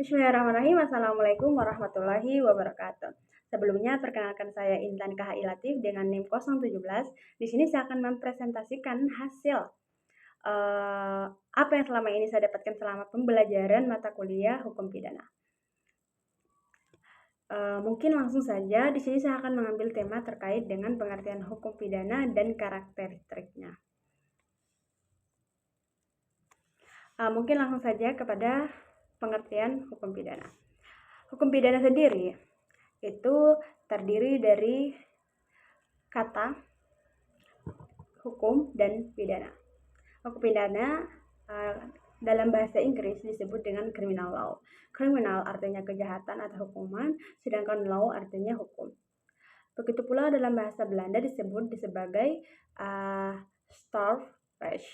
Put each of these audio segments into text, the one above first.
Bismillahirrahmanirrahim. Assalamualaikum warahmatullahi wabarakatuh. Sebelumnya, perkenalkan saya Intan KHI Latif dengan NIM 017. Di sini saya akan mempresentasikan hasil apa yang selama ini saya dapatkan selama pembelajaran mata kuliah hukum pidana. Mungkin langsung saja, di sini saya akan mengambil tema terkait dengan pengertian hukum pidana dan karakteristiknya. Mungkin langsung saja kepada pengertian hukum pidana. Hukum pidana sendiri itu terdiri dari kata hukum dan pidana. Hukum pidana dalam bahasa Inggris disebut dengan criminal law. Criminal artinya kejahatan atau hukuman, sedangkan law artinya hukum. Begitu pula dalam bahasa Belanda disebut sebagai strafrecht.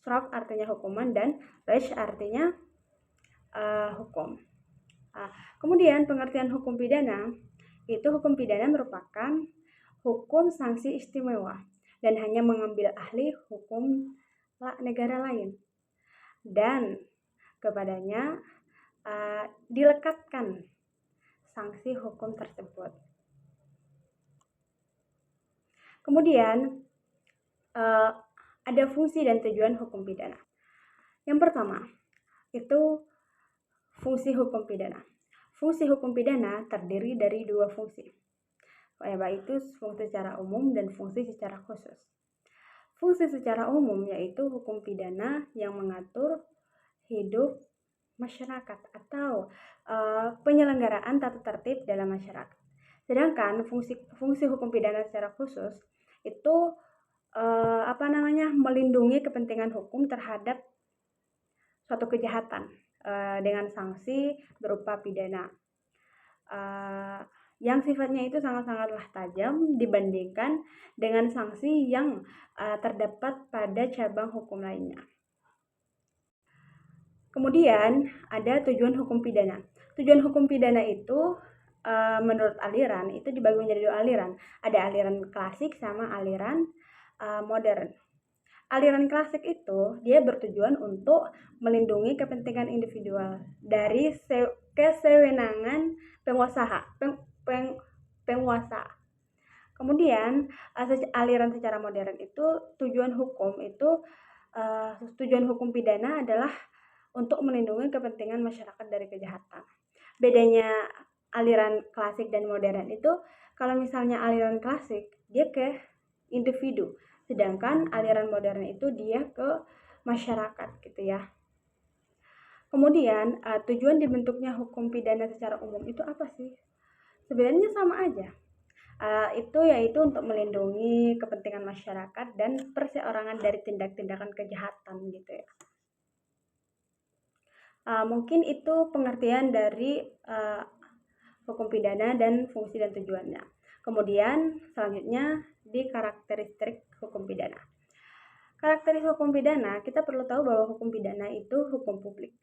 Straf artinya hukuman dan recht artinya hukum. Kemudian pengertian hukum pidana itu hukum pidana merupakan hukum sanksi istimewa dan hanya mengambil ahli hukum negara lain dan kepadanya dilekatkan sanksi hukum tersebut. Kemudian ada fungsi dan tujuan hukum pidana. Yang pertama itu fungsi hukum pidana. Fungsi hukum pidana terdiri dari dua fungsi, yaitu fungsi secara umum dan fungsi secara khusus. Fungsi secara umum yaitu hukum pidana yang mengatur hidup masyarakat atau penyelenggaraan tata tertib dalam masyarakat. Sedangkan fungsi hukum pidana secara khusus itu melindungi kepentingan hukum terhadap suatu kejahatan dengan sanksi berupa pidana yang sifatnya itu sangat-sangatlah tajam dibandingkan dengan sanksi yang terdapat pada cabang hukum lainnya. Kemudian ada tujuan hukum pidana. Tujuan hukum pidana itu menurut aliran itu dibagi menjadi dua aliran. Ada aliran klasik sama aliran modern. Aliran klasik itu dia bertujuan untuk melindungi kepentingan individual dari kesewenangan penguasa. Kemudian aliran secara modern itu tujuan hukum pidana adalah untuk melindungi kepentingan masyarakat dari kejahatan. Bedanya aliran klasik dan modern itu, kalau misalnya aliran klasik dia ke individu, sedangkan aliran modern itu dia ke masyarakat gitu ya. Kemudian tujuan dibentuknya hukum pidana secara umum itu apa sih? Sebenarnya sama aja. Itu yaitu untuk melindungi kepentingan masyarakat dan perseorangan dari tindak-tindakan kejahatan gitu ya. Mungkin itu pengertian dari hukum pidana dan fungsi dan tujuannya. Kemudian selanjutnya di karakteristik hukum pidana. Karakteristik hukum pidana, kita perlu tahu bahwa hukum pidana itu hukum publik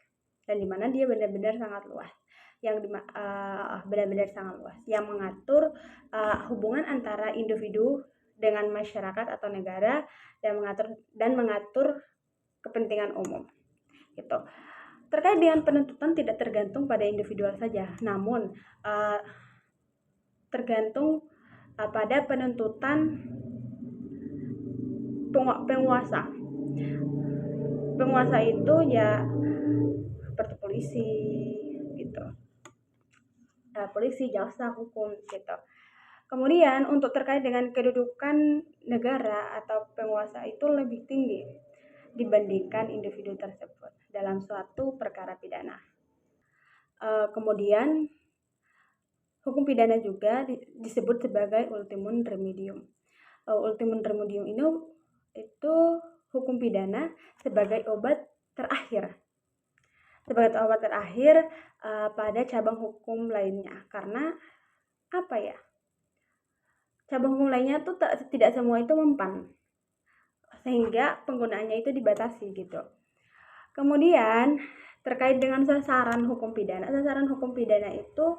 dan dimana dia benar-benar sangat luas, yang mengatur hubungan antara individu dengan masyarakat atau negara dan mengatur kepentingan umum. Gitu. Terkait dengan penuntutan tidak tergantung pada individual saja, namun tergantung pada penuntutan penguasa. Penguasa itu ya seperti polisi gitu. Polisi, jaksa, hukum gitu. Kemudian untuk terkait dengan kedudukan negara atau penguasa itu lebih tinggi dibandingkan individu tersebut dalam suatu perkara pidana. Kemudian hukum pidana juga disebut sebagai ultimum remedium. Ultimum remedium itu hukum pidana sebagai obat terakhir. Pada cabang hukum lainnya. Karena cabang hukum lainnya tuh tidak semua itu mempan, sehingga penggunaannya itu dibatasi gitu. Kemudian terkait dengan sasaran hukum pidana. Sasaran hukum pidana itu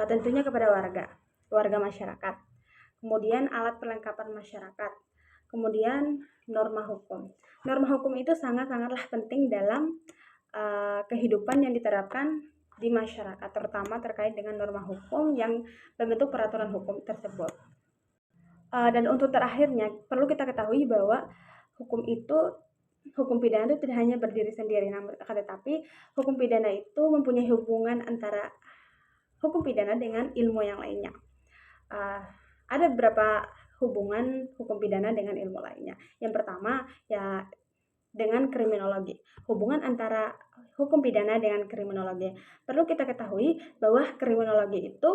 tentunya kepada warga masyarakat. Kemudian alat perlengkapan masyarakat. Kemudian norma hukum. Norma hukum itu sangat-sangatlah penting dalam kehidupan yang diterapkan di masyarakat, terutama terkait dengan norma hukum yang membentuk peraturan hukum tersebut. Dan untuk terakhirnya, perlu kita ketahui bahwa hukum pidana itu tidak hanya berdiri sendiri, namun tetapi hukum pidana itu mempunyai hubungan antara hukum pidana dengan ilmu yang lainnya. Ada beberapa hubungan hukum pidana dengan ilmu lainnya. Yang pertama ya dengan kriminologi. Hubungan antara hukum pidana dengan kriminologi. Perlu kita ketahui bahwa kriminologi itu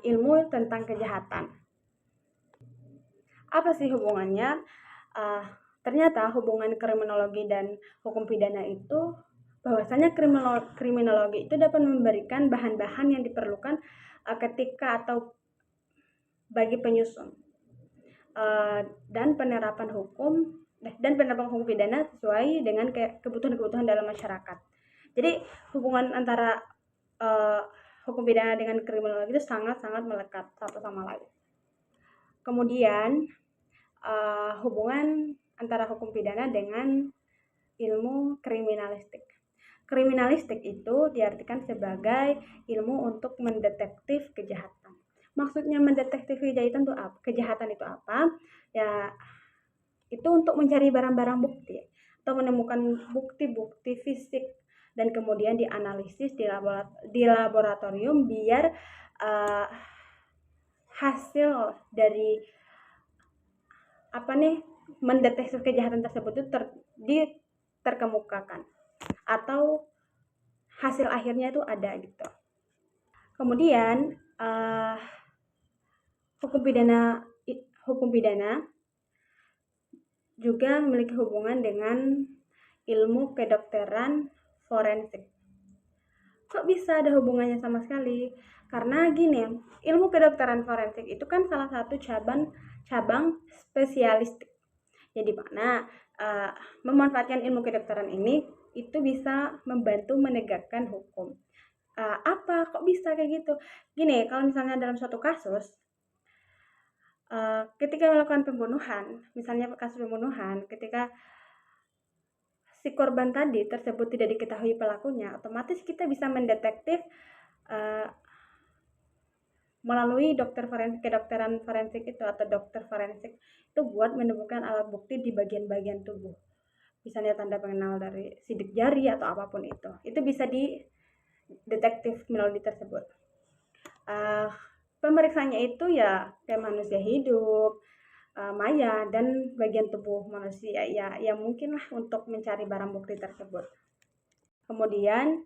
ilmu tentang kejahatan. Apa sih hubungannya? Ternyata hubungan kriminologi dan hukum pidana itu bahwasanya kriminologi itu dapat memberikan bahan-bahan yang diperlukan ketika atau bagi penyusun dan penerapan hukum pidana sesuai dengan kebutuhan-kebutuhan dalam masyarakat. Jadi hubungan antara hukum pidana dengan kriminologi itu sangat-sangat melekat satu sama lain. Kemudian hubungan antara hukum pidana dengan ilmu kriminalistik. Kriminalistik itu diartikan sebagai ilmu untuk mendetektif kejahatan. Maksudnya mendetektif kejahatan itu apa? Ya, itu untuk mencari barang-barang bukti atau menemukan bukti-bukti fisik dan kemudian dianalisis di laboratorium biar hasil dari mendeteksi kejahatan tersebut itu terkemukakan atau hasil akhirnya itu ada gitu. Kemudian hukum pidana juga memiliki hubungan dengan ilmu kedokteran forensik. Kok bisa ada hubungannya sama sekali? Karena gini, ilmu kedokteran forensik itu kan salah satu cabang spesialistik. Jadi mana memanfaatkan ilmu kedokteran ini itu bisa membantu menegakkan hukum. Apa kok bisa kayak gitu? Gini, kalau misalnya dalam suatu kasus ketika melakukan pembunuhan, misalnya kasus pembunuhan, ketika si korban tadi tersebut tidak diketahui pelakunya, otomatis kita bisa mendetektif melalui kedokteran forensik itu atau dokter forensik itu buat menemukan alat bukti di bagian-bagian tubuh. Misalnya tanda pengenal dari sidik jari atau apapun itu bisa didetektif melalui tersebut. Pemeriksaannya itu ya kayak manusia hidup, mayat dan bagian tubuh manusia ya mungkin lah untuk mencari barang bukti tersebut. Kemudian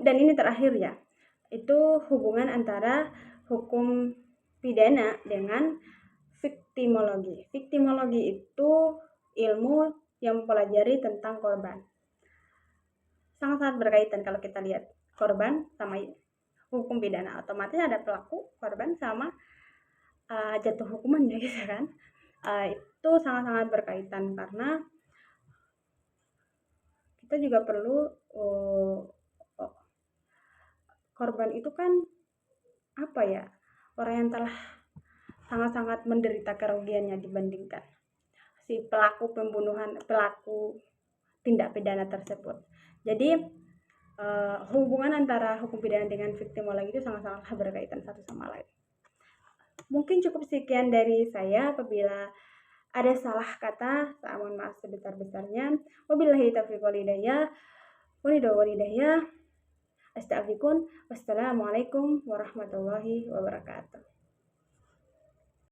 dan ini terakhir ya, itu hubungan antara hukum pidana dengan viktimologi. Viktimologi itu ilmu yang mempelajari tentang korban. Sangat-sangat berkaitan kalau kita lihat korban sama hukum pidana, otomatis ada pelaku, korban sama jatuh hukumannya gitu kan. Itu sangat-sangat berkaitan karena kita juga perlu korban itu kan orang yang telah sangat-sangat menderita kerugiannya dibandingkan si pelaku tindak pidana tersebut. Jadi hubungan antara hukum pidana dengan viktimologi itu sangat-sangat berkaitan satu sama lain. Mungkin cukup sekian dari saya. Apabila ada salah kata, saya mohon maaf sebesar-besarnya. Wabillahi taufiq wal hidayah. Astagfirullahaladzim. Wassalamualaikum warahmatullahi wabarakatuh.